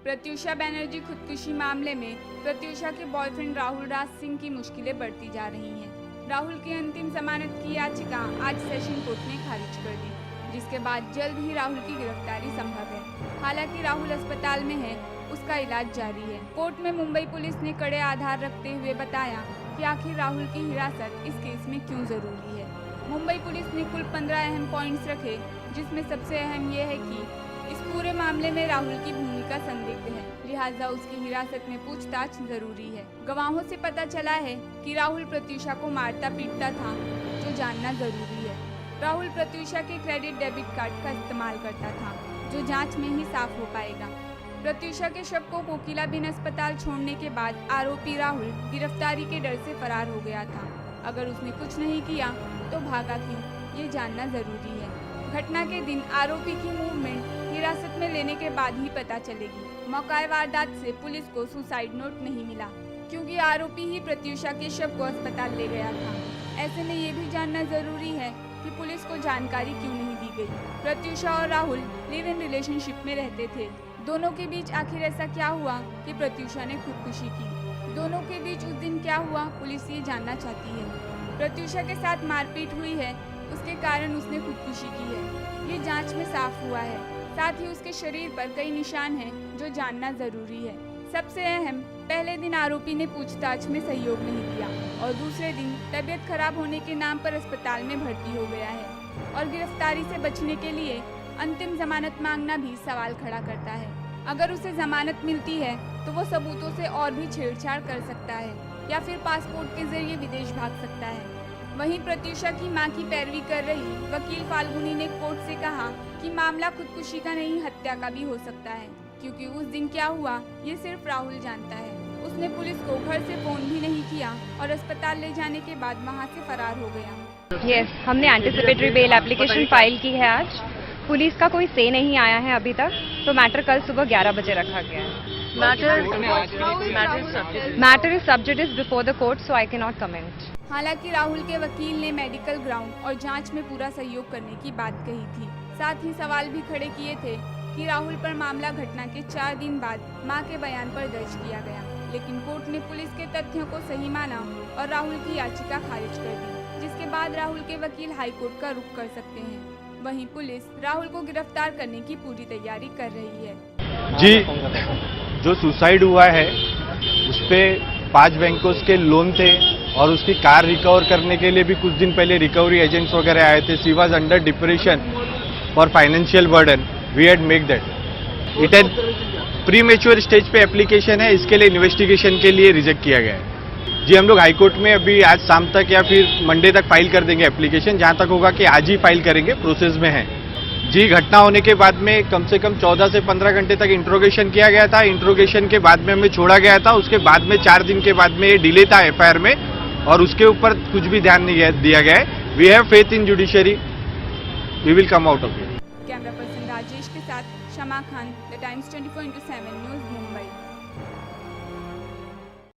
प्रत्युषा बैनर्जी खुदकुशी मामले में प्रत्युषा के बॉयफ्रेंड राहुल राज सिंह की मुश्किलें बढ़ती जा रही हैं। राहुल की अंतिम जमानत की याचिका आज सेशन कोर्ट ने खारिज कर दी, जिसके बाद जल्द ही राहुल की गिरफ्तारी संभव है। हालांकि राहुल अस्पताल में है, उसका इलाज जारी है। कोर्ट में मुंबई पुलिस ने कड़े आधार रखते हुए बताया कि आखिर राहुल की हिरासत इस केस में क्यों जरूरी है। मुंबई पुलिस ने कुल 15 अहम पॉइंट्स रखे, जिसमें सबसे अहम यह है कि इस पूरे मामले में राहुल की भूमिका संदिग्ध है, लिहाजा उसकी हिरासत में पूछताछ जरूरी है। गवाहों से पता चला है कि राहुल प्रत्युषा को मारता पीटता था, जो जानना जरूरी है। राहुल प्रत्युषा के क्रेडिट डेबिट कार्ड का इस्तेमाल करता था, जो जांच में ही साफ हो पाएगा। प्रत्युषा के शव को कोकिलाबेन अस्पताल छोड़ने के बाद आरोपी राहुल गिरफ्तारी के डर से फरार हो गया था। अगर उसने कुछ नहीं किया तो भागा क्यों, ये जानना जरूरी है। घटना के दिन आरोपी की मूवमेंट हिरासत में लेने के बाद ही पता चलेगी। मौका वारदात से पुलिस को सुसाइड नोट नहीं मिला, क्योंकि आरोपी ही प्रत्युषा के शव को अस्पताल ले गया था। ऐसे में ये भी जानना जरूरी है कि पुलिस को जानकारी क्यों नहीं दी गई। प्रत्युषा और राहुल लिव इन रिलेशनशिप में रहते थे। दोनों के बीच आखिर ऐसा क्या हुआ कि प्रत्युषा ने खुदकुशी की? दोनों के बीच उस दिन क्या हुआ, पुलिस ये जानना चाहती है। प्रत्युषा के साथ मारपीट हुई है, उसके कारण उसने खुदकुशी की है, ये जांच में साफ हुआ है। साथ ही उसके शरीर पर कई निशान हैं, जो जानना जरूरी है। सबसे अहम, पहले दिन आरोपी ने पूछताछ में सहयोग नहीं दिया और दूसरे दिन तबीयत खराब होने के नाम पर अस्पताल में भर्ती हो गया है। और गिरफ्तारी से बचने के लिए अंतिम जमानत मांगना भी सवाल खड़ा करता है। अगर उसे जमानत मिलती है तो वो सबूतों से और भी छेड़छाड़ कर सकता है या फिर पासपोर्ट के जरिए विदेश भाग सकता है। वहीं प्रत्युषा की मां की पैरवी कर रही वकील फाल्गुनी ने कोर्ट से कहा कि मामला खुदकुशी का नहीं, हत्या का भी हो सकता है, क्योंकि उस दिन क्या हुआ ये सिर्फ राहुल जानता है। उसने पुलिस को घर से फोन भी नहीं किया और अस्पताल ले जाने के बाद वहां से फरार हो गया। यस, हमने एंटिसिपेटरी बेल एप्लीकेशन फाइल की है आज। पुलिस का कोई से नहीं आया है अभी तक, तो मैटर कल सुबह 11 बजे रखा गया है। मैटर इज सब जुडिस before the court, so I can not comment. हालांकि राहुल के वकील ने मेडिकल ग्राउंड और जांच में पूरा सहयोग करने की बात कही थी। साथ ही सवाल भी खड़े किए थे कि राहुल पर मामला घटना के 4 दिन बाद मां के बयान पर दर्ज किया गया, लेकिन कोर्ट ने पुलिस के तथ्यों को सही माना और राहुल की याचिका खारिज कर दी, जिसके बाद राहुल के वकील हाईकोर्ट का रुख कर सकते हैं। वहीं पुलिस राहुल को गिरफ्तार करने की पूरी तैयारी कर रही है। जी, जो सुसाइड हुआ है उस पे 5 बैंकों के लोन थे और उसकी कार रिकवर करने के लिए भी कुछ दिन पहले रिकवरी एजेंट्स वगैरह आए थे। शी वाज अंडर डिप्रेशन और financial burden, we had make that. It an premature stage पे एप्लीकेशन है, इसके लिए इन्वेस्टिगेशन के लिए रिजेक्ट किया गया है। जी, हम लोग हाईकोर्ट में अभी आज शाम तक या फिर मंडे तक फाइल कर देंगे एप्लीकेशन। जहां तक होगा कि आज ही फाइल करेंगे, प्रोसेस में है। जी, घटना होने के बाद में कम से कम 14 से 15 घंटे तक इंट्रोगेशन किया गया था। इंट्रोगेशन के बाद में हमें छोड़ा गया था। उसके बाद में 4 दिन के बाद में ये डिले था एफआईआर में, और उसके ऊपर कुछ भी ध्यान नहीं दिया गया है। We have faith in judiciary, we will come out of it. Camera person Rajesh के साथ Shama Khan, the Times 24/7 news, Mumbai.